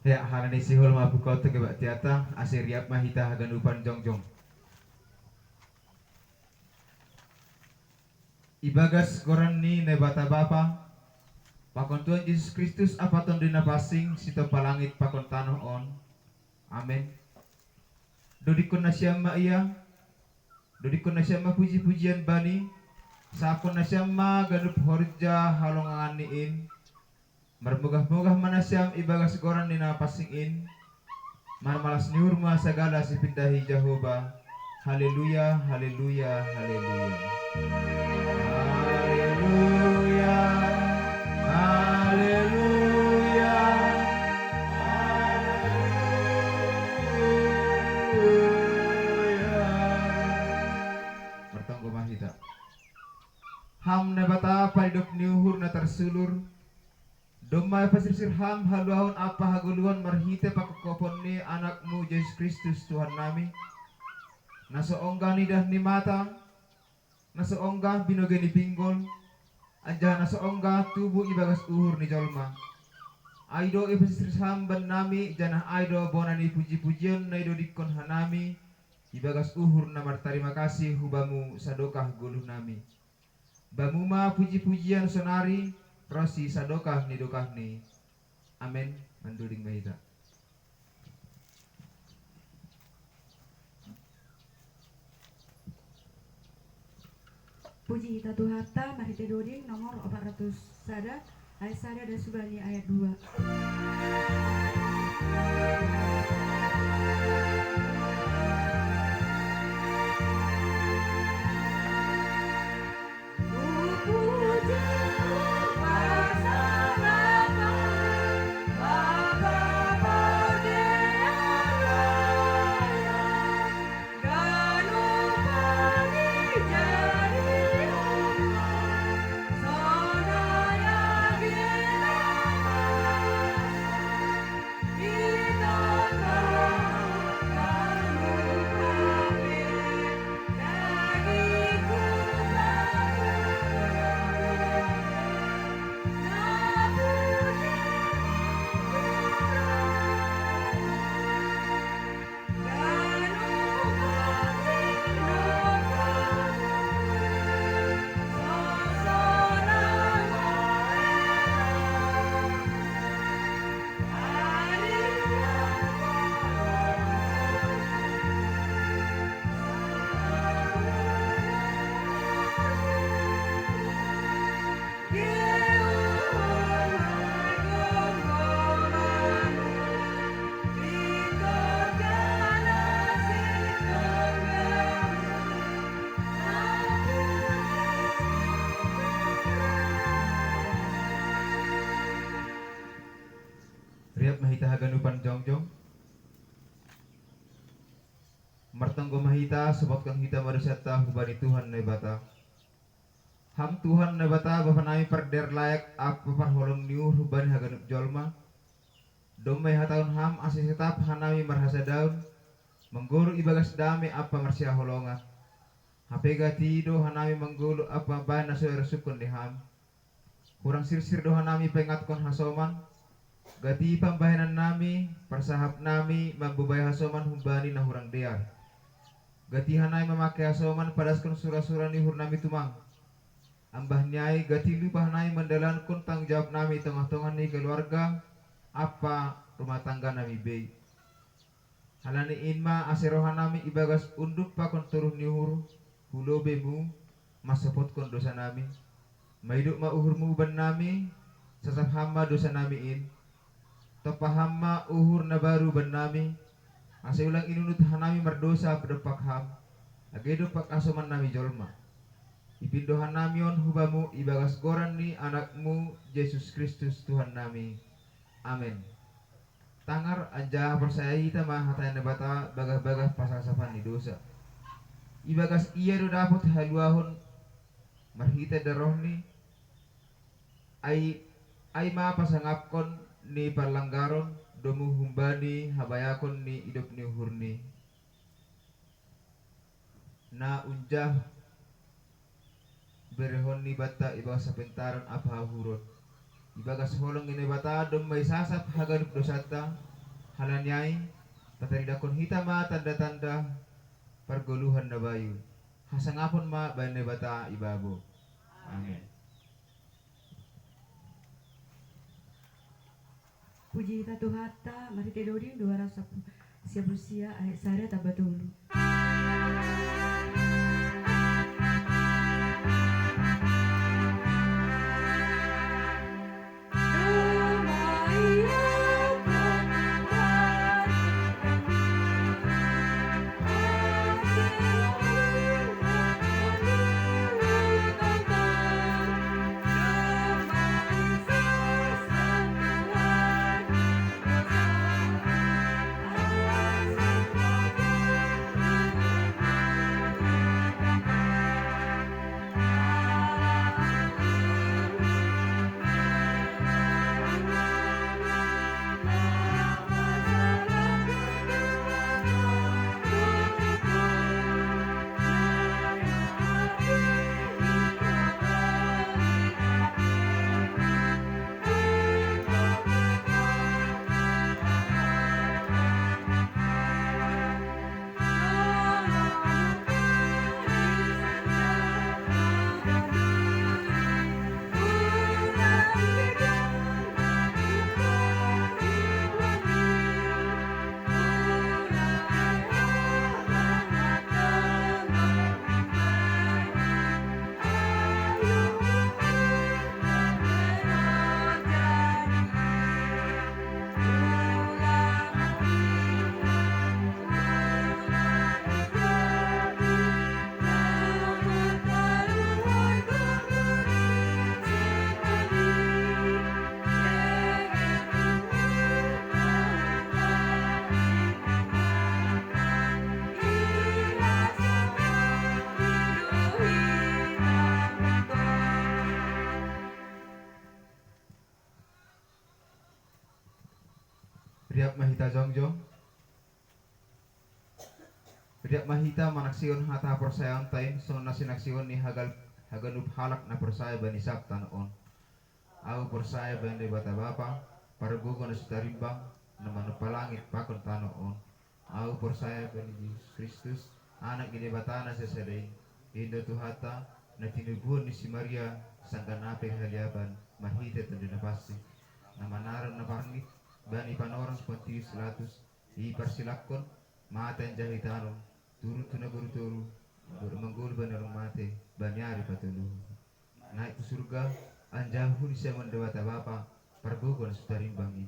Ya halani sihul mabukota ke tiata asiriap mahita haganupan jongjong. Ibagas koran ni nebata bapa pakon Tuhan Yesus Kristus apaton dina pasing sito palangit pakon tanoh on. Amin. Dodikon na siyama iya, dodikon na siyama puji-pujian bani, sapon na siyama ganup horja halongan niin, marmugah-mugah mana siyam ibagas koran ni napasingin, marmalas niur ma sagala si pindahi Jehovah. Haleluya, haleluya, haleluya. Haleluya, haleluya, haleluya. Bertanggo mahita. Ham na bata paidok niuhur na tersulur. Domay pasirsir ham haluahon apa haguluhan marhite pakukopon ni anakmu Yesus Kristus Tuhan nami. Nasoongga nidah ni mata, nasoongga binoge ni pinggol, anjah nasoongga tubuh ibagas uhur ni jolma. Aido ipasirsir ham ban nami janah aido bonani puji-pujian na ido dikon hanami ibagas uhur namar terima kasih hubamu sadokah guluh nami. Bamuma puji-pujian sonari rosi sadokah ni dokah ni. Amin. Manduling mahita. Puji kita Tuharta Marite Doding nomor 400 sada ayat sada dan subani ayat 2. Riap mahita haganupan jongjong. Martanggo mahita sebotkan kita marusata hubani Tuhan nebata. Ham Tuhan nebata bapanami perder layak apa parholong niuh hubani haganup jolma. Domai hataun ham asisetap hanami marhasa daun. Menggulu ibagas dame apa marsia holonga. Hape gati do hanami menggulu apa bana soer sukun di ham. Kurang sirsir do hanami pengatkon hasoman. Gati pambahanan nami, persahap nami mambubay hasoman humbani na hurang dear. Gati hanay memakai hasoman padaskon sura-sura ni hur nami tumang. Ambah nyai gati lupa hanay mandalan kun tanggung jawab nami tengah-tengah ni keluarga apa rumah tangga nami bay. Halani inma aserohan nami ibagas unduk pakon turuh ni hur hulo bemu masapot kon dosa nami. Maiduk ma uhurmu ban nami sasap hamba dosa nami in. Topahama uhur na baru ban nami asa ulang inunut hanami mardosa pedepak ham agedo pak asoman nami jolma ipindohan nami on hubamu ibagas goran ni anakmu Yesus Kristus Tuhan nami. Amin. Tangar anjah persaya hita mah hatay na bata bagah-bagah pasasapan ni dosa ibagas iya do dapat haluahon marhita daroh ni ay mapasangapkon ni palanggaron domu humbani habayakon ni idop ni hurni na unjah berehon ni bata ibagas sapentaran apa hurot ibagas holong ini bata dom may sasap haganip dosata halanyai pataridakon hitama tanda-tanda pergoluhan na bayu hasangapon ma bane bata ibabo. Amin. Puji kita Tuhata, mari tedoring 200 siap usia ayat sada tabatulu. Riap mahita jongjong. Riap mahita manaksion hata persayon tain son nasinaksion ni hagalup halak na persaya bani sabta noon. Au persaya bani bata bapa paragugo na sutarimbang na manupalangit pakon tanoon. Au persaya bani Yesus Kristus anak gede batana sesedeng Indo Tuhata na tinubuhon ni si Maria sangkanapeng haliaban mahita tandina pasti na manaran na pangit bani panorang Pontius Pilatus iparsilakon mata yang jahitaron turut tuna guru turu menggul banarong mate banyari patulu naik ke surga anjahun siya mendewata bapa parbugon sutarimbangin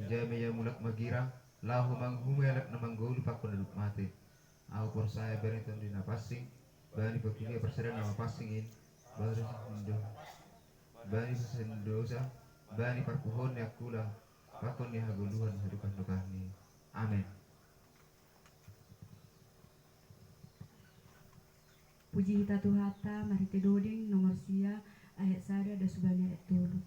jame ya mulak magira lahu manghumelak na manggul pakon duduk mate au por saya beriton di napasing bani pakilia persada nama pasingin bani sendosa bani parpuhon yakula pakon ni haguluhan hadukan ni. Amin. Puji kita Tuhata, mari tedoring nomor sia ayat sada dan subahnya ayat tulu.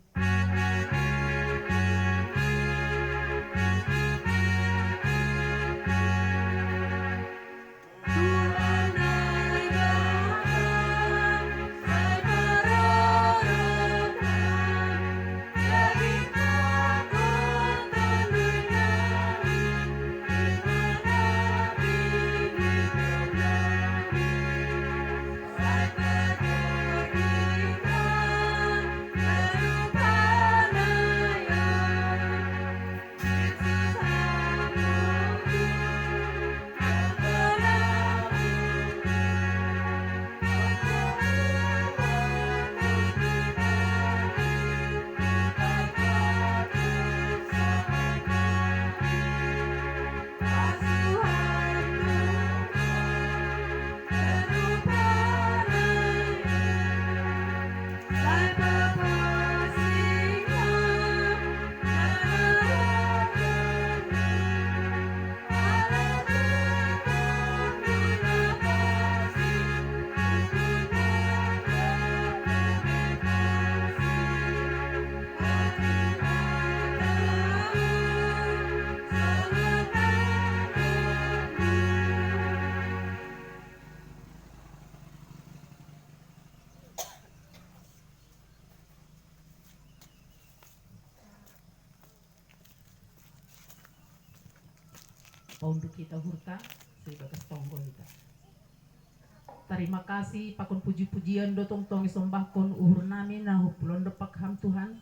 paunduk kita hurta sebagai tonggo kita. Terima kasih pakon puji-pujian dotong tong isombahkon uhur nami na hupulon depak ham Tuhan.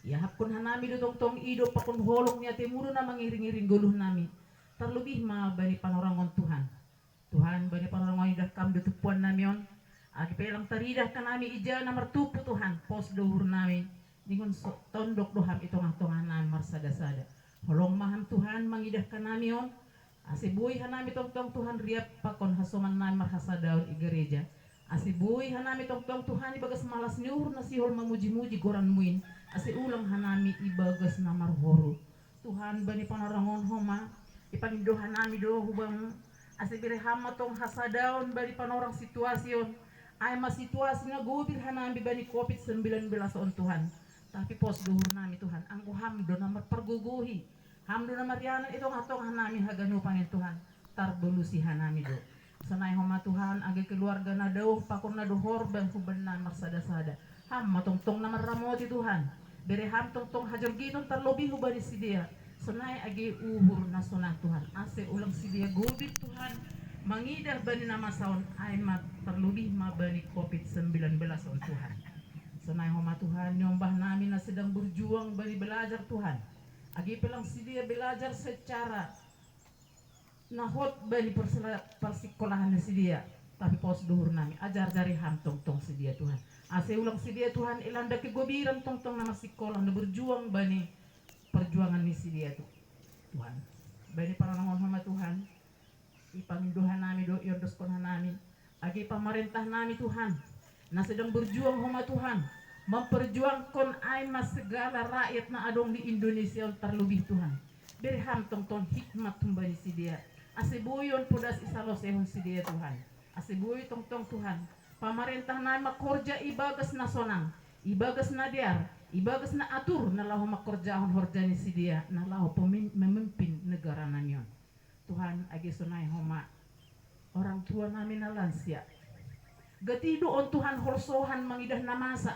Ya hapkon hanami dotong tong ido pakon holong niya temuru na mangiring-iring guluh nami. Terlebih ma bani panorangon Tuhan. Tuhan bani panorangon idah kam dutupuan namion. Agi pelang taridah kanami ija na martupu Tuhan. Pos dohur nami. Ningon tondok doham itong-atongan nami marsada-sada. Holong maham Tuhan mangidah kanamion. Asibuhi hanami tong-tong Tuhan riap pakon hasoman nami marhasa daun i gereja. Asibuhi hanami tong-tong Tuhan ibagas malas nyuhur na sihol mamuji-muji goran muin. Asi ulang hanami ibagas na marhoro. Tuhan bani panarangon homa ipangindo hanami do hubang asibire hama tong hasadaon bani panorang situasyon. Ay mas situasi nga gubir hanami bani COVID-19 on Tuhan. Tapi pos duhur nami Tuhan angko hamdo na marperguguhi. Hamdo na marianan itong atong hanami haganupan Tuhan. Tarbulusi hanami do. Sanay homa Tuhan agi keluarga na daw pakon na dohor bang huban na marsada-sada. Ham matongtong na maramoti Tuhan. Bere ham tongtong hajar giton terlebih hubani si dia. Sanay agi uhur na sunah Tuhan. Ase ulang si dia gubit Tuhan. Mangidar bani nama saon ay mat terlebih mabani COVID-19 on Tuhan. Sanay homa Tuhan nyombah namin na sedang berjuang bani belajar Tuhan. Agi pelang si dia belajar secara nahot bani persekolahan si dia. Tapi pos duhur nami ajar jari ham tong si dia Tuhan. Ase ulang si dia Tuhan ilanda kegobiran tong nama sekolah na berjuang bani perjuangan ni si dia Tuhan. Bani paranangon hama Tuhan. Ipanginduhan nami do yondos kon nami. Agi pamarentah nami Tuhan. Na sedang berjuang hama Tuhan. Memperjuangkan ay mas segala rakyat na adong di Indonesia terlebih Tuhan. Berham tong hikmat tumbani si dia. Asibuyon pudas isalosehon si dia Tuhan. Asibuy tong Tuhan. Pamarentah na makorja ibagas na sonang. Ibagas na diar. Ibagas na atur na laho makorjahon horjani si dia. Na laho memimpin negara namin. Tuhan agi sunay homa. Orang tua namin na lansia. Gatido on Tuhan horsohan mangidah namasa.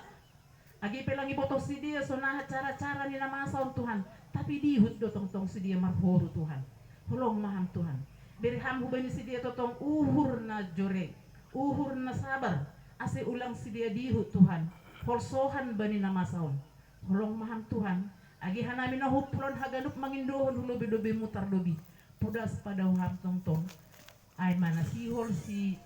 Agi pelang iboto si dia sonah cara-cara ni namasa on Tuhan. Tapi dihut do tong si dia marhoro Tuhan. Holong maham Tuhan. Berham hubani si dia totong uhur na jore. Uhur na sabar. Ase ulang si dia dihut Tuhan. Horsohan bani namasa on. Holong maham Tuhan. Agi hanami na hupulon haganup mangindohon hulobi-lobi mutar dobi. Pudas pada uham tong ay mana sihol si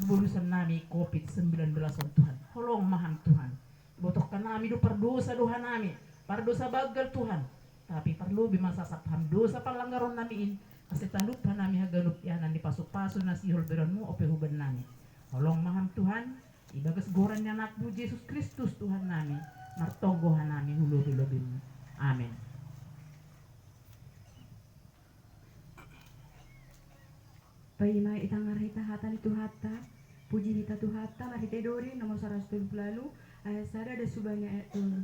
bulusan nami COVID-19 on Tuhan. Holong maham Tuhan. Botok ka nami do pardosa doha nami. Pardosa bagal Tuhan. Tapi perlu bimasasap ham dosa palanggaron namiin. Kasi tanup pa nami haganup yanan di pasok-paso na sihol beranmu ope huban nami. Holong maham Tuhan. Ibagas goran niya nakmu Jesus Kristus Tuhan nami. Martonggohan nami hulo-hulo. Amen. Paima itang arhita hatan itu hata, puji hita tu hata, marhita dori nomor 170 lalu, ayat sada ada subanya ayat dulu.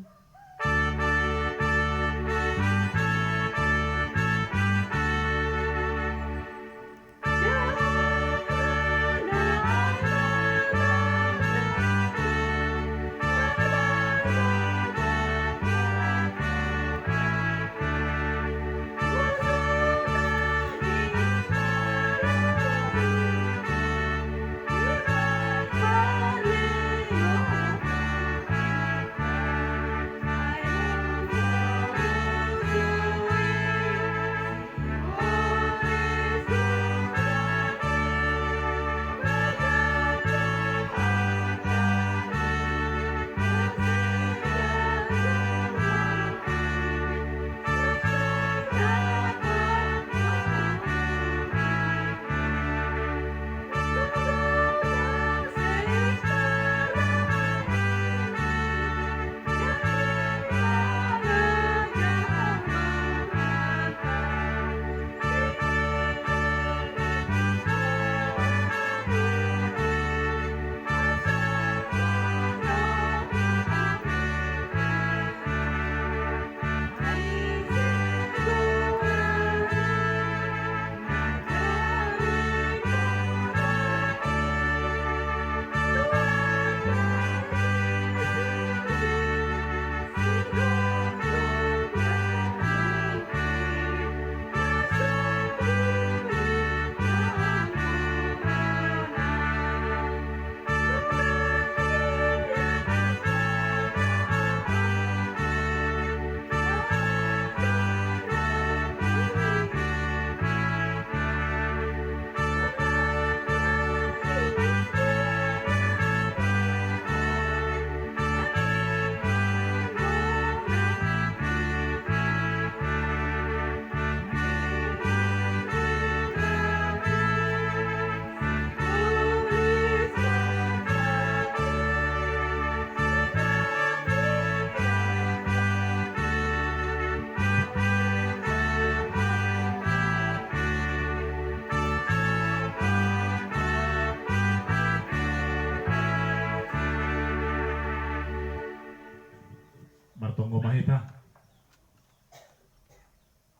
Tonggo mahita.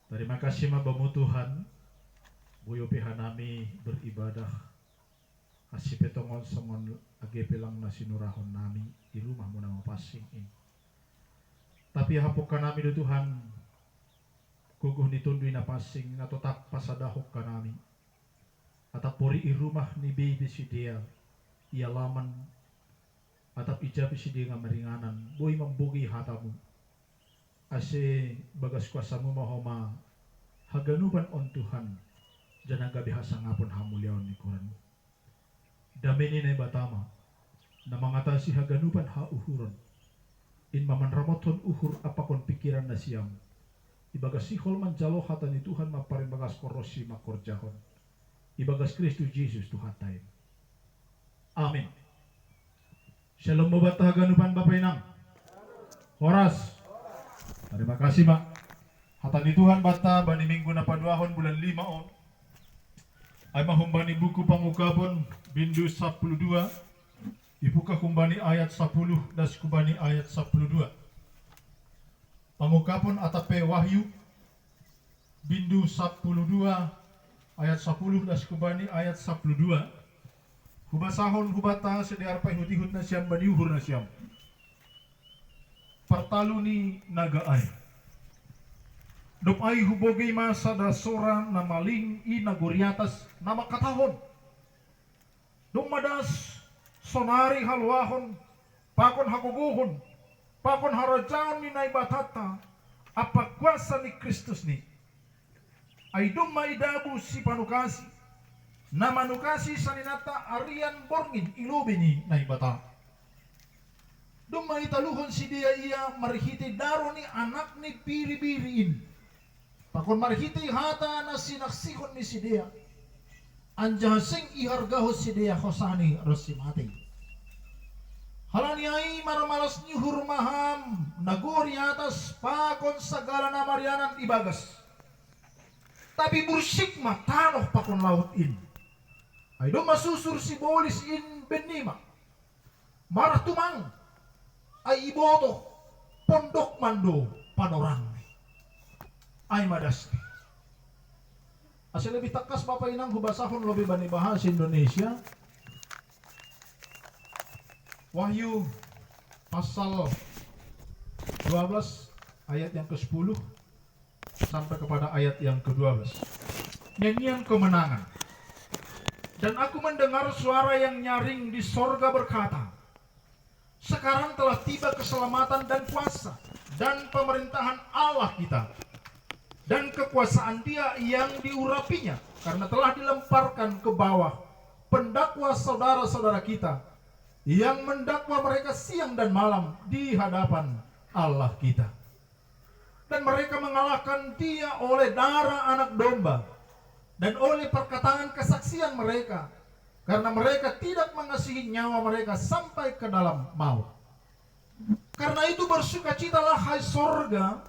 Terima kasih mabamu Tuhan. Buyo pihanami beribadah. Kasih petongon songon age pelang na sinurahon nami di rumah mo na mapasing in. Tapi hapukan nami do Tuhan. Guguh nitunduy na pasing na totak pasadahok ka nami. Atapori i rumah ni baby si dia. Ia laman. Atap ijabi si dia nga maringanan. Boy mambugi hatamu. Ase bagas kuasamu mahoma haganuban on Tuhan. Janaga bihasa ngapon hamulyaon ni Quran. Dameni na batama na mangatasi haganuban hauhuron. In maman ramoton uhur apakon pikiran na siyam. Ibagas sihol man jalo hata ni Tuhan maparin bagas korosi makorjahon. Ibagas Kristus Jesus Tuhan tayo. Amin. Shalom babata haganuban Bapak Inang. Horas. Terima kasih Mak. Hata ni Tuhan bata bani minggu na paduahon bulan 5 on. Ay mahumbani buku pangukapon bindu 12. Ibuka kumbani ayat 10 das kubani ayat 12. Pangukapon atape Wahyu bindu 12 ayat 10 das kubani ayat 12. Hubasahon hubata sediar pa hutihut na siyam baniuhur na siyam. Partaluni nagaay. Dopay hubogay masa dasora na maling inaguriatas na makatahon. Dumadas sonari halwahon, pakon haguguhon, pakon harajaon ni naibatata, apagkwasa ni Kristus ni. Ay dumaidabu si panukasi, na manukasi sa ninata arian borngin ilubi ni naibata. Dumaitaluhon si dia iya marhiti daro ni anak ni biri-biriin. Pakon marhiti hata na sinaksihon ni si dia. Anjahasing ihargahos si dia hosani rosimati. Halani ay maramalas ni hurmaham naguri atas pakon sagala na marianan ibagas. Tapi bursik matanoh pakon laut in. Ay do masusur si bolis in benima. Marah tumang. Ay iboto pondok mando panorang ay madasti. Asal lebih takas Bapak Inang hubasahon lebih bani bahasa Indonesia. Wahyu pasal 12 ayat yang ke-10 sampai kepada ayat yang ke-12. Nyanyian kemenangan. Dan aku mendengar suara yang nyaring di sorga berkata, sekarang telah tiba keselamatan dan kuasa dan pemerintahan Allah kita dan kekuasaan Dia yang diurapinya, karena telah dilemparkan ke bawah pendakwa saudara-saudara kita yang mendakwa mereka siang dan malam di hadapan Allah kita. Dan mereka mengalahkan Dia oleh darah anak domba dan oleh perkataan kesaksian mereka, karena mereka tidak mengasihi nyawa mereka sampai ke dalam maut. Karena itu bersukacitalah hai sorga,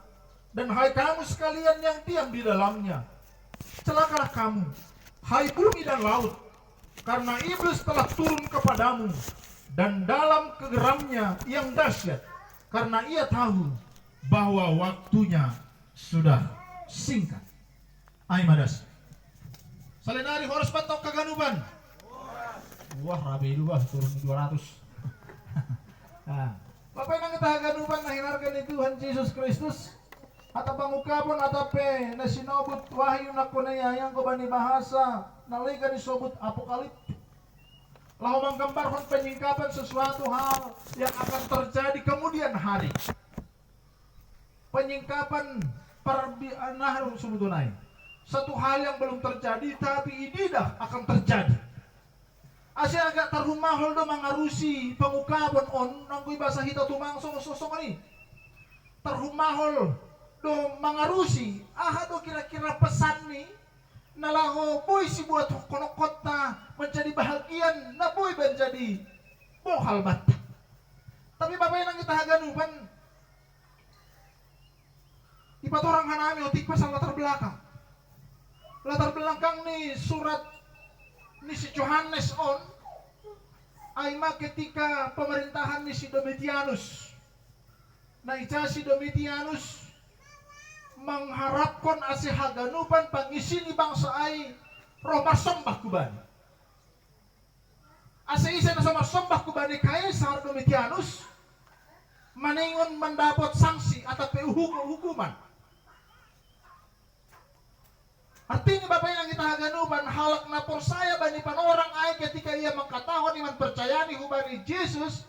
dan hai kamu sekalian yang diam di dalamnya. Celakalah kamu, hai bumi dan laut, karena iblis telah turun kepadamu, dan dalam kegeramnya yang dahsyat, karena ia tahu bahwa waktunya sudah singkat. Aimadas. Salenari horas patok kaganuban. Wah, rabi dua turun 200. Nah, Bapak yang kaganuban na hinargan ni Tuhan Yesus Kristus. At pangukapon atape na sinobot wahyu na kunayayang ko ba ni bahasa nalika ni sobot apokalip. Lahu manggambarhon penyingkapan sesuatu hal yang akan terjadi kemudian hari. Penyingkapan perbianahan sumutunay. Satu hal yang belum terjadi tapi ididah akan terjadi. Asya agak tarumahol do mangarusi pangukapon on nangkoy basa hita tumangsong sosong ni. Tarumahol do mangarusi do kira-kira pesan ni nalango boy si buat konokot na menjadi bahagian na boy menjadi bohal bata. Tapi Bapak yang kita haganupan ipatorang hanami otik pasal latar belakang. Latar belakang ni surat ni si Yohanes on ay ketika pemerintahan ni si Domitianus. na ija si Domitianus mengharapkan ase haganupan pangisi ni bangsa ay roh marsembah kubani. Ase isa na sa marsembah kubani Kaisar Domitianus maningon mendapat sanksi atau hukuman. Artinya Bapak yang kita haganupan halak na persaya bani panorang ay ketika ia mengkatakan iman percayani hubani Yesus,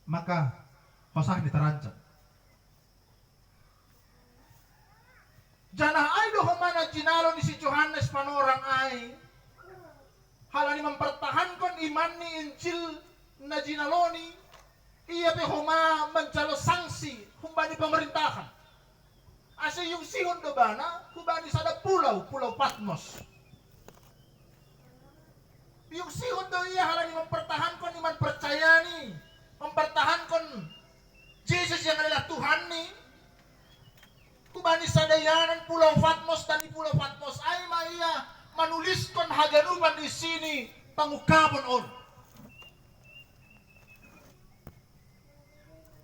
maka hosah diterancam. Janah ay do humana jinalo ni si Johannes panorang ay halani mempertahankan iman ni Injil na jinaloni iya pe huma mencalo sanksi humbani pemerintahan. Asa yung sihon do bana hubani sada pulau Patmos. Yung sihon do iya halani mempertahankan iman percayani, mempertahankan Yesus yang adalah Tuhan ni. Kubani sadayanan Pulau Patmos dan di Pulau Patmos ay maya manuliskan haganupan di sini pangukapon on.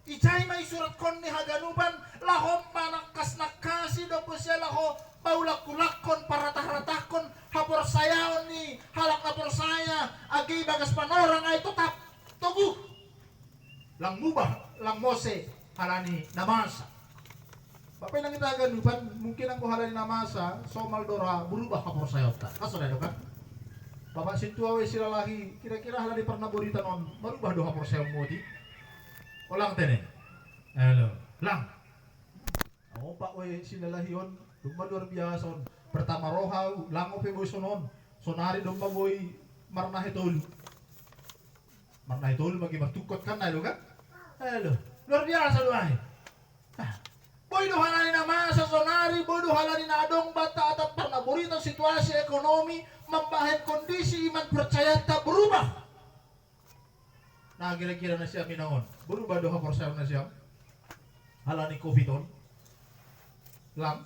Ijay may surat kon ni haganupan lahom manakas nakasi do po siya laho paulak-ulakon paratah-ratahkon hapor sayaon ni halak na persaya agi bagas panorang ay tetap tubuh lang mubah lang mose halani namasa. Bapak nang kita haganupan mungkin ang halani namasa so maldora berubah hapor sayota. Kaso na kan? Bapak sintuawe sila lagi kira-kira halani pernah borita non merubah do hapor sayom modi. Olang tene. Halo. Lang. Ako pa we sinalahiyon. Dugma luar biasa. Pertama roha lango pe boy sonon. Sonari dugma boy marnahitol. Marnahitol magi matukot kan na kan? Halo. Luar biasa luai. Boy do halani na masa sonari, boy do halani na adong bata atau pernah borita situasi ekonomi membahen kondisi iman percaya tak berubah. Nah kira-kira na siya minangon. Berubah doha porsayon na siya. Halani COVID on. Lang.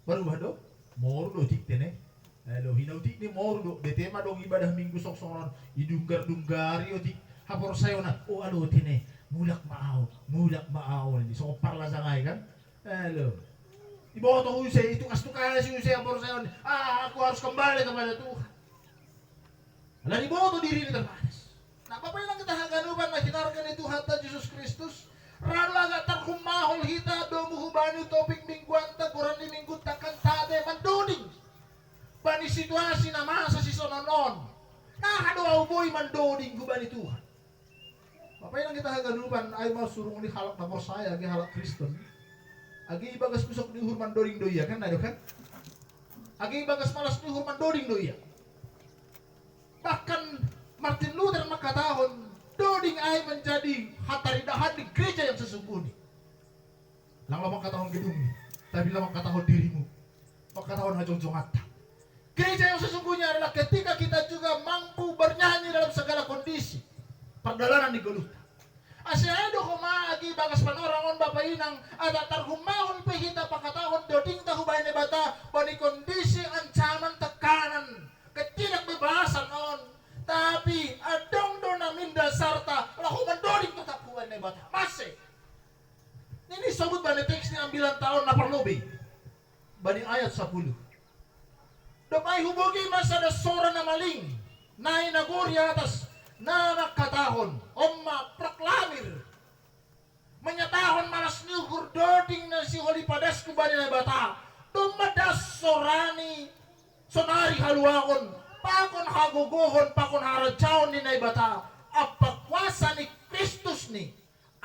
Berubah do. Moro do tik tene. Halo hinaw tik ni moro do. Betema dong ibadah minggu sok-sokan. Idunggar-dunggari o tik. Haporsayon na. Oh alo tene. Mulak maaw. Mulak maaw. So parla sa ngay kan. Halo. Iboto ko siya. Itungas to kaya si Jose haporsayon. Aku harus kembali kepada Tuhan. Hala ni boto diri ni terbatas. Nah, Bapak yang kita haganupan na hinargan itu hata Yesus Kristus. Rala ga tarhumahol hita domu hubani topik mingguanta kurang di minggu takkan tade mandoding. Bani situasi na masa si sononon. Nah, doa uboy mandoding hubani Tuhan. Bapak yang kita haganupan ay mau surung ni halak na saya agi halak Kristen. Agi ibagas kusok ni hurman doding doya kan ada kan? Agi ibagas malas ni hurman doding doya. Bahkan Martin Luther mengatakan doding ay menjadi hataridahan di gereja yang sesungguhnya. Lang lamang katahon gedung ni, tapi lamang katahon dirimu. Makatahon hajong jongata. Gereja yang sesungguhnya adalah ketika kita juga mampu bernyanyi dalam segala kondisi. Perdalanan di Golgota. Asyado humagi bagas panorangon Bapak Inang ada tarhumahon pehita pakatahon doding tahubay ni bata bani kondisi ancaman tekanan ketidakbebasan on. Tapi adong do namin dasarta lahu mendoding tetap kuan ni bata masih. Ini sebut bani teks ni ambilan tahun na perlobi. Bani ayat 10. Dapay hubogi masa ada sora na maling. Nai naguri atas nama katahon omma proklamir. Menyatahon malas niukur doding na si holi padas kubani na bata. Dumadas sorani sonari haluakon. Pakon hagogohon, pakon harajaon ni na bata. Apa kuasa ni Kristus ni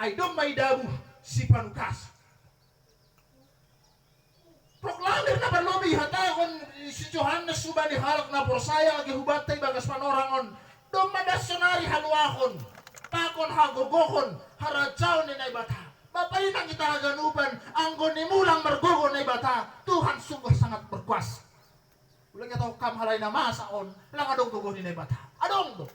ay may dabu si panukas. Proklamir na berlobi hatakon si Johannes subani halak na porsaya agi hubatay bagas panorangon. Dumadas sonari haluakon. Pakon hagogohon, harajaon ni na bata. Bapak inang kita haganupan, anggon ni mulang mergogo na bata. Tuhan sungguh sangat berkuasa. Ulang tahu kam halay na masaon, lang adong gogo ni bata. Adong do.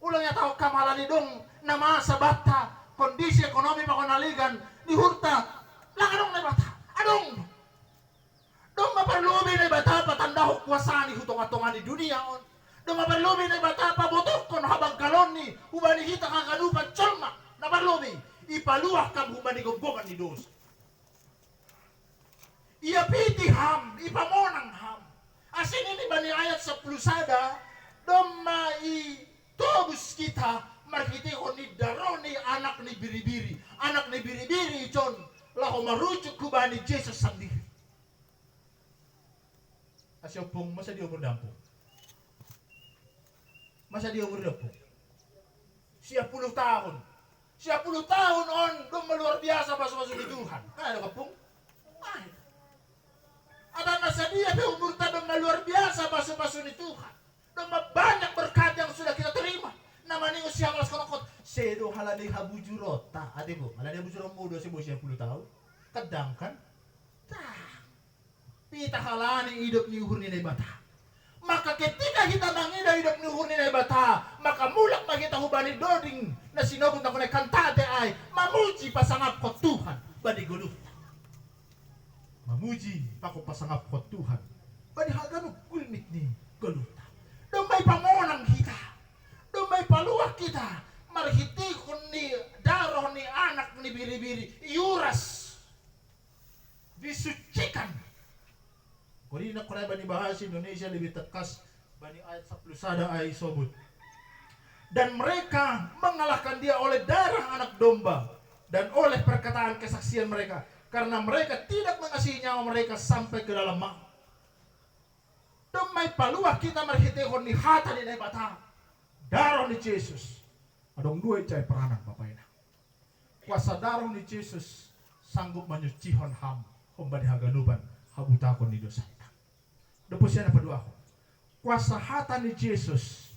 Ulang tahu kam halay dong na masa bata, kondisi ekonomi pakonaligan ni hurta, lang adong na bata. Adong. Dong maperlubi na bata patanda kuasa ni hutong-atongan ni dunia on. Dong maperlubi na bata pabotok kon habang kalon ni ubani hita kakanupan cholma na perlubi. ipaluah kam humani gomboman ni dosa. Ia piti ham, ipamonang ham. Asin ini bani ayat 10 sada, doma i tobus kita markiti ni daroni anak ni biri-biri. Anak ni biri-biri icon laho marujuk ku bani Yesus sendiri. Asyopong masa dia umur dampung. Masa dia umur dampung. Siap 10 tahun. Siap 10 tahun on dong luar biasa masuk-masuk di Tuhan. Kan ada kapung? Ada masa dia di umur dong luar biasa masuk-masuk di Tuhan. Dong banyak berkat yang sudah kita terima. Namanya usia kelas konokot. Sedo halani habujurota. Ade bu, halani habujurota muda si usia 10 tahun. Kadang kan? Pita halani hidup ni uhur ni bata. Maka ketika kita mangida hidup ni uhur ni bata, maka mulak magita hubani doding na sinobot na kunay kantate ay mamuji pasangap ko Tuhan bani guluh. Mamuji pako pasangap ko Tuhan bani hagano kulmit ni guluh. Dumay pamonang kita, dumay paluak kita, marhiti ni daroh ni anak ni biri-biri iuras disucikan. Kuri na kunay bani bahasa Indonesia lebih tekas bani ayat 10 sada ay sobut. Dan mereka mengalahkan dia oleh darah anak domba dan oleh perkataan kesaksian mereka, karena mereka tidak mengasihi nyawa mereka sampai ke dalam maut. Dumay paluah kita marhitehon ni hata ni bata darah ni Yesus. Adong dua cai peranan Bapak ina. Kuasa darah ni Yesus sanggup menyucihon ham hombani haganuban habutakon ni dosa. Depusian apa doa? Kuasa hata ni Yesus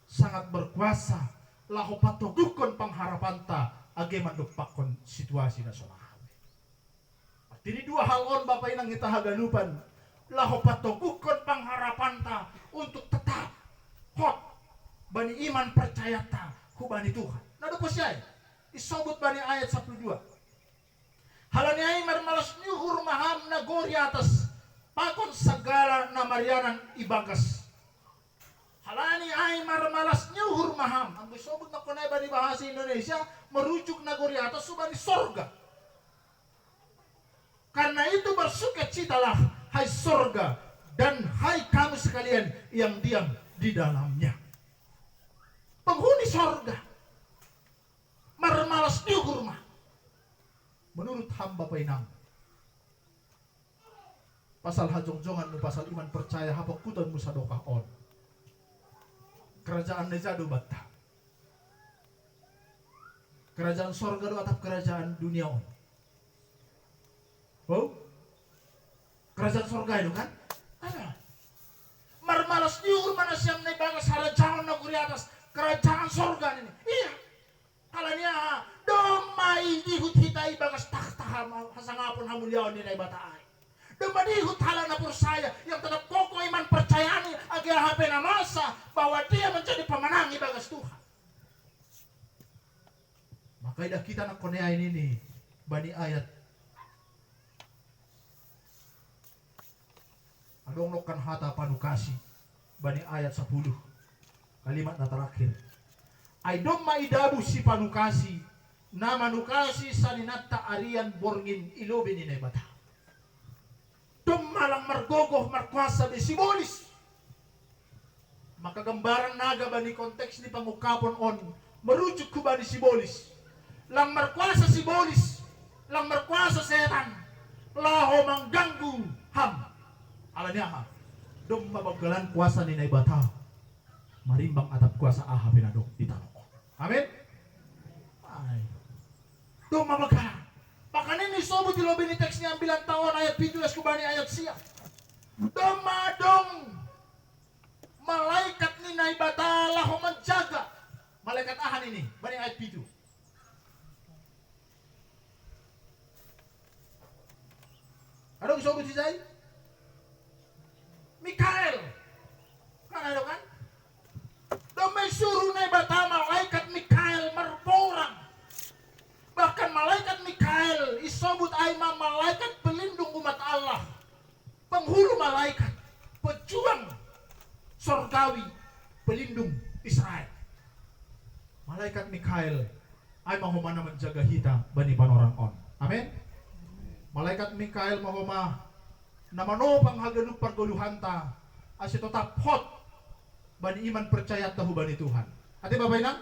sangat berkuasa laho patogukon pengharapan ta age mandupakon situasi nasional. Artinya dua hal on Bapak inang kita haganupan laho patogukon pengharapan ta untuk tetap hot bani iman percaya ta ku bani Tuhan. Nah depusian isobut bani ayat 12. Halani ay marmalas nyuhur maham na gori atas pakon segala namarianan ibagas. Halani ay marmalas nyuhur maham. Ang sobut na kunay bani bahasa Indonesia merujuk na gori atas subani sorga. Karena itu bersukacitalah hai sorga dan hai kamu sekalian yang diam di dalamnya. Penghuni sorga marmalas nyuhur maham. Menurut hamba painang pasal hajong-jongan mu pasal iman percaya hapakutan mu sadokah on kerajaan nejado batta kerajaan sorga do atap kerajaan dunia on. Oh kerajaan sorga itu kan ada marmalas diur mana siang na bagas harajangan na guri atas kerajaan sorga ini. Iya kalanya domai dihut hitai bagas takhta hasangapun hamuliawan ni bata ay. Domai dihut hala na persaya yang tetap kokoh iman percayani agar hape na masa bahwa dia menjadi pemenang bagas Tuhan. Maka ida kita nak koneain ini bani ayat. Adong lokan hata panukasi bani ayat 10 kalimat na terakhir. Ay domai dabu si panukasi na manukasi saninata arian borngin ilobin ni bata. Malang margogoh markuasa di simbolis. Maka gambaran naga bani konteks ni pangukapon on merujuk ke bani simbolis. Lang markuasa simbolis, lang markuasa setan, laho mengganggu ham. Alanya ha. Dom mabagalan kuasa ni bata. Marimbang atap kuasa aha pinadok itano. Amin. Ay. Dom mabagalan. Makanya ini sobut di lobi ni teksnya ambilan tahun ayat 17 kubani ayat siap. Domadong malaikat ni naibatalah menjaga malaikat ahan ini bani ayat 7. Ada sobut si Zai? Mikael. Kan ada kan? Domai suruh naibata malaikat Mikael merporang. Bahkan malaikat Mikael isobut aima malaikat pelindung umat Allah, penghulu malaikat, pejuang sorgawi, pelindung Israel. Malaikat Mikael ay mahumana menjaga hita bani panorang on. Amin. Malaikat Mikael mahuma na manopang haganuk parguluhanta asya tetap hot bani iman percaya tahu bani Tuhan. Ati babay na?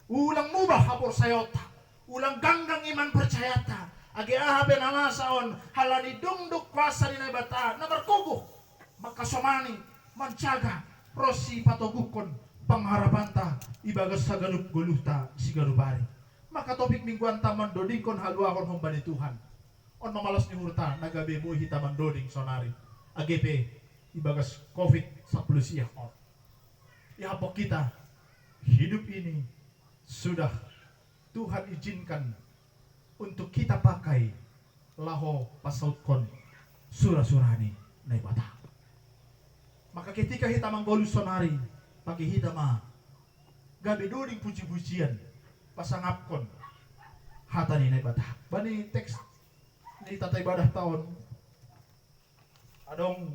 Ulang mubah hapor sayota. Ulang ganggang iman percaya ta. Agi ahabe na nasaon halani dungduk kuasa ni bata na berkuguh makasomani mancaga prosi patogukon pangharapanta ibagas sa ganup guluhta si ganubari. Maka topik mingguan taman dodingkon haluakon humbani Tuhan. On mamalas ni hurta nagabe mo hitaman doding sonari. AGP ibagas COVID sa pulusiya on. Ihapok kita hidup ini sudah Tuhan izinkan untuk kita pakai laho pasautkon surah-surani na ibata. Maka ketika kita manggolus sonari pakai kita mah gabi doding puji-pujian pasangapkon hata ni na ibata. Bani teks ni tata ibadah tahun adong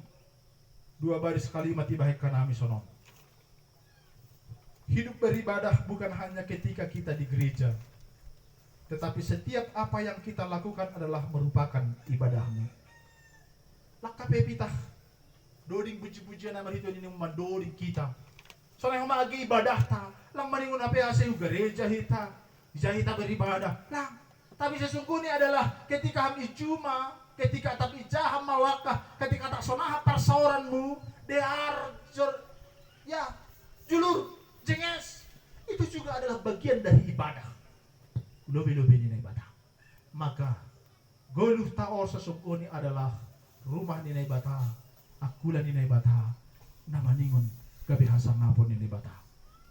2 baris kalimat ibahik kanami sonon. Hidup beribadah bukan hanya ketika kita di gereja, tetapi setiap apa yang kita lakukan adalah merupakan ibadahmu. Lakape pitah doding puji-pujian na marito ini mandoding kita. Soalnya magi ibadah ta, lang maningon ape asa gereja hita, hita beribadah. Lang, tapi sesungguhnya adalah ketika kami cuma, ketika tapi jaham mawakah, ketika tak sonaha parsaoranmu, dear ya julur jenges, itu juga adalah bagian dari ibadah. Lobi-lobi ni ibadah. Maka goluh taor sesungguhnya adalah rumah ni ibadah, akulan ni ibadah, nama ningon kabihasa ngapon ni ibadah.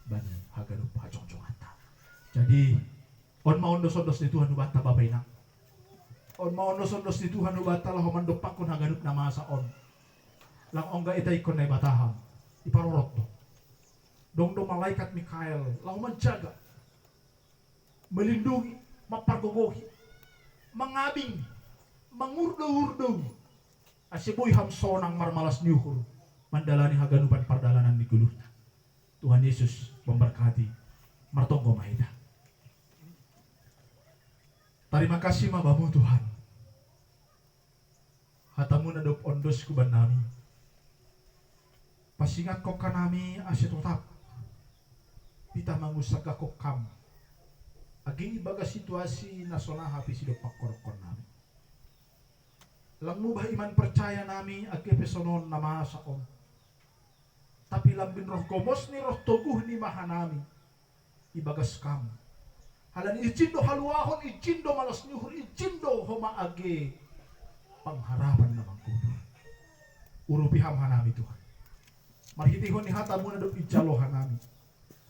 Bani hagarup hajong-jong ata. Jadi on maondos-ondos ni Tuhan ubata babay na. On maondos-ondos ni Tuhan ubata lah mandopak kun hagarup na masa on. Lang ongga itay kon na ibataham. Iparorot to. Dong malaikat Mikael lau menjaga, melindungi, mapargogohi, mengabing, mengurdo-urdo. Asiboy hamsonang marmalas niuhur, mandalani haganupan pardalanan ni guluhna. Tuhan Yesus memberkati, martonggo mahita. Terima kasih mabamu Tuhan. Hatamu nadop ondos kuban nami. Pasingat ko kanami asitotap. Pita mangusaga ko kam. Aging ibaga situasi na sonaha pisido pakorkon nami. Lang mubah iman percaya nami agi pesonon na masaon. Tapi lambin roh gomos ni roh toguh ni mahanami. Ibagas kam. Halan ijindo haluahon, ijindo malas nyuhur, ijindo homa agi pangharapan na mangkudo. Urupiham hanami Tuhan. Marhitihon ni hatamu na do ijalohan nami.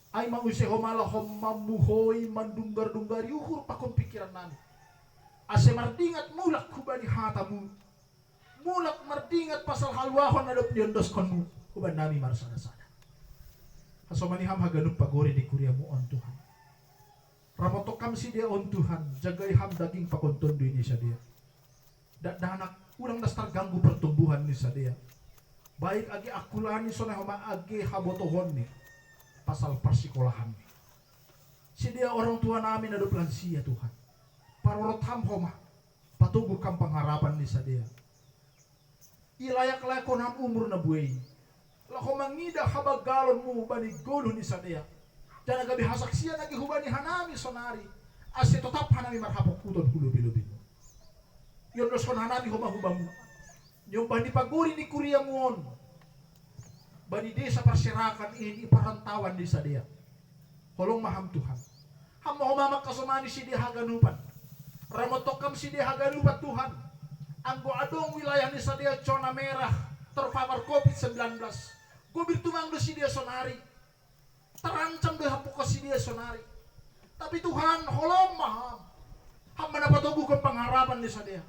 Ay mauseho malahom mamuhoy mandunggar-dunggar yuhur pakon pikiran nami. Ase mardingat mulak kubani hatamu. Mulak mardingat pasal halwahon na do piondos konmu. Kuban nami marsana-sana. Hasomaniham haganup pagori di kuriamu on Tuhan. Ramotokam si dia on Tuhan. Jagai ham daging pakontondo ini sa dia. Danak ulang dastar ganggu pertumbuhan ni sa dia. Baik agi akulani sonahoma agi habotohon ni. Pasal persikolahan ni. Si dia orang tua namin na lansia Tuhan. Parorot ham homa. Patubuh kam pengharapan ni sa dia. Ilayak-layak kon ham umur na buhay. Lako mangida habagalon mo bani golo ni sa dia. Dana gabi hasaksiya nagi hubani hanami sonari. Asi tetap hanami marhapok puton hulubi-lubi mo. Yon los kon hanami huma-hubamu. Yung bani paguri ni Kuria Muon. Bani desa parsirakan ini parantawan di sa dia. Holong maham Tuhan. Hamo humamak kasumani si dia haganupan. Ramotokam si dia haganupan Tuhan. Anggo adong wilayah ni sa dia zona merah terpapar COVID-19. Gubir tumang do si dia sonari. Terancam do hapok si dia sonari. Tapi Tuhan holong maham. Ham manapatubuh kong pengharapan ni sa dia.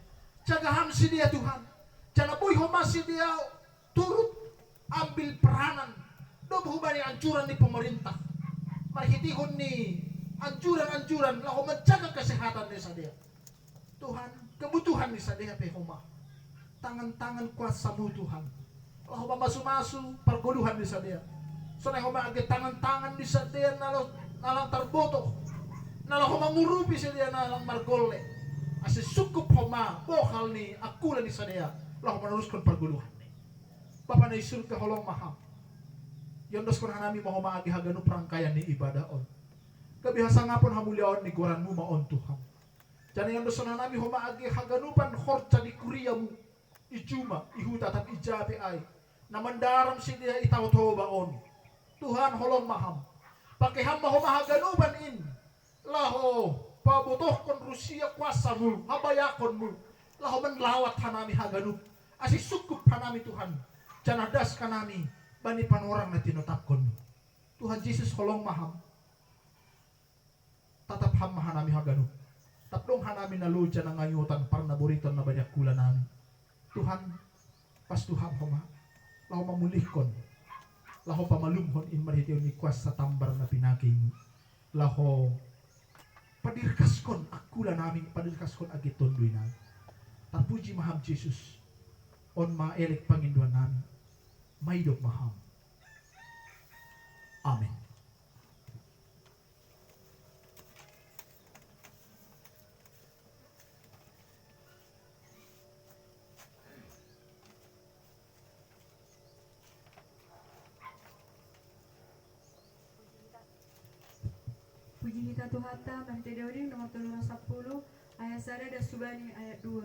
Jagaham si dia Tuhan. Jangan boy masih dia turut ambil peranan do hubani anjuran di pemerintah. Marhitihon ni anjuran-anjuran lahu menjaga kesehatan desa dia. Tuhan, kebutuhan desa dia pehoma. Tangan-tangan kuasamu Tuhan. Lahu masu-masu pergoluhan desa dia. Soalnya homa age tangan-tangan desa dia nalang terbotoh. Nalah homa ngurupi siya na lang margole. Asa sukup homa bokal ni akula ni sadaya. Lah homa naruskan parguluhan ni. Bapa na isul ka holong maham. Yondos kon hanami mo homa agi haganu perangkayan ni ibadah on. Kabihasa ngapon hamuliaon ni goranmu maon Tuhan. Jana yondos kon hanami homa agi haganupan khorca di kuriamu. Ijuma ihuta tap ijabe ay. Namandaram siya itaw baon. Tuhan holong maham. Pakai hamba homa haganupan in. Laho pabutoh kon Rusia kuasamu habayakonmu. Laho menlawat hanami haganup. Asi sukup hanami Tuhan. Janadas kanami bani panorang na tinotapkon. Tuhan Yesus holong maham. Tatap ham hanami haganup. Taplong hanami naluja na ngayutan parna buriton na banyak kula nami. Tuhan pastuham homa. Laho mamulihkon. Laho pamalumhon in marhitiw ni kuasa tambar na pinaking. Laho padirkaskon akula namin, padirkaskon agiton duy namin. Tapuji maham Jesus. On maelek Panginduan namin. Maidop maham. Amen. Puji kita Tuhata, Mahte Deuri nomor 310, ayat 1 dan Subani ayat 2.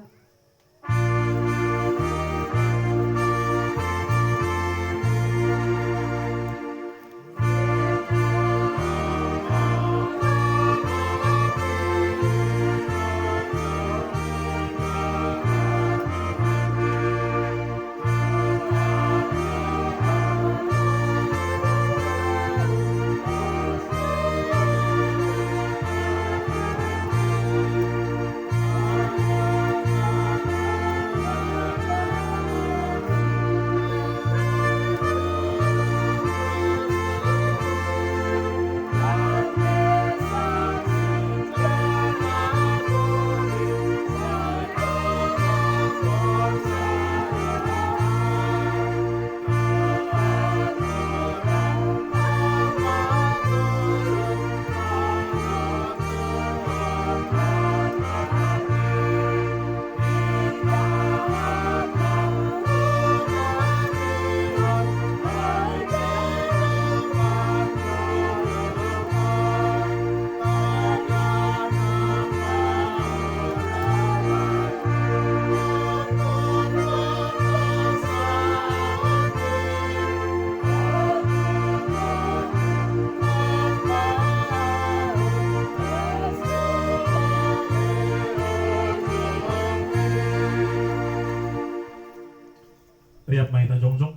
Riap mahita jongjong.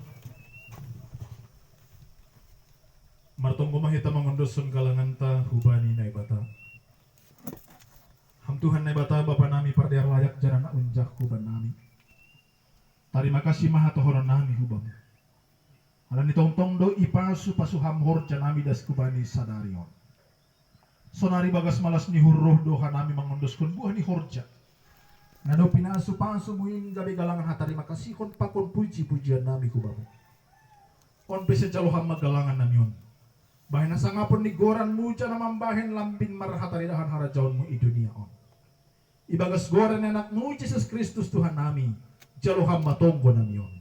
Martong kumahita mangundosun kalangan ta hubani na ibata. Ham Tuhan na ibata bapa nami pardiar layak jaran na unjak huban nami. Terima kasih maha tohoron nami hubam. Alan itong do ipasu pasuham horja nami das kubani sadarion. Sonari bagas malas ni hurruh doha nami mangundoskan buah ni horja. Nado pinasu-pasu muin gabi galangan hatari makasih kon pakon puji-pujian nami ku bapak. Kon bese jaluhan magalangan namion. Bahin sangapon ni goran muja na mambahin lambin marhatari dahan harajaon mu i dunia on. Ibagas goran anak mu Jesus Kristus Tuhan nami. Jaluhan matonggo namion.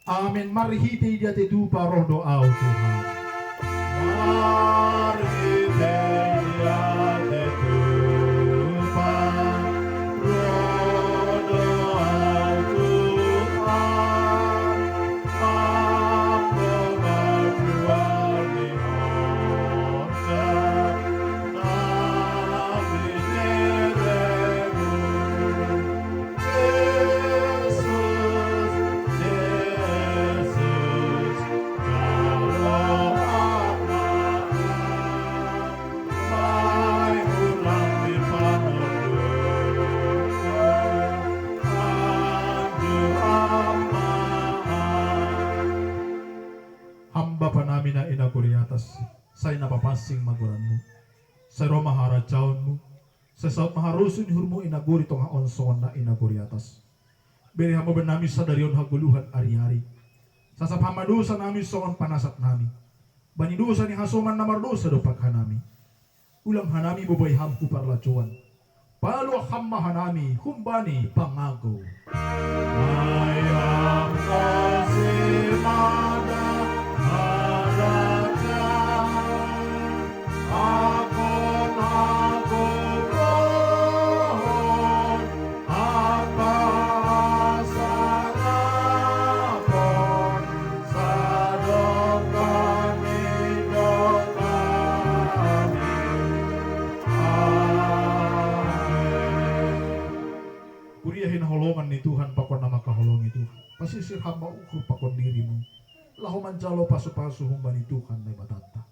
Amin. Marhiti dia tetupa roh doa Tuhan. Marhiti dia tetupa say napapasing maguranmu sa Roma harajaonmu sa saat maharusun hurmu inaguri tong haonson na inaguri atas beri hamo benami sa darion haguluhan ari-ari sa sapamadusa nami soon panasat nami banidusa ni hasuman na mardusa do paghanami ulang hanami babay ham huparlacuan. Palu hamma hanami humbani pangago. Ayam kasih mada haraja. Akon aku pohon apa sarapon sadokan hidup kami. Kuriyahin holongan ni Tuhan pakon nama kaholongi Tuhan. Pasisir hamba ukur pakon dirimu. Lahuman jalo pasu-pasu humbani Tuhan na batata.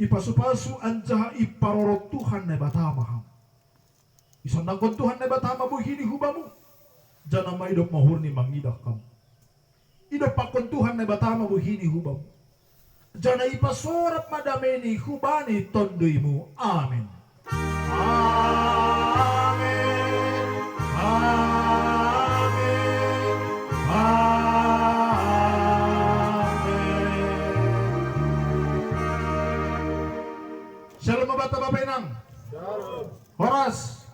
Ipasu-pasu anjaha iparorot Tuhan na batamaham. Isandangkon Tuhan na batama buhini hubamu. Jana maidop mahurni mangidah kamu. Idop pakon Tuhan na batama buhini hubamu. Jana ipasorap madameni hubani tondoimu. Amin. Amin. Amin. Amin. Shalom Bapak Bapak Inang. Shalom. Horas.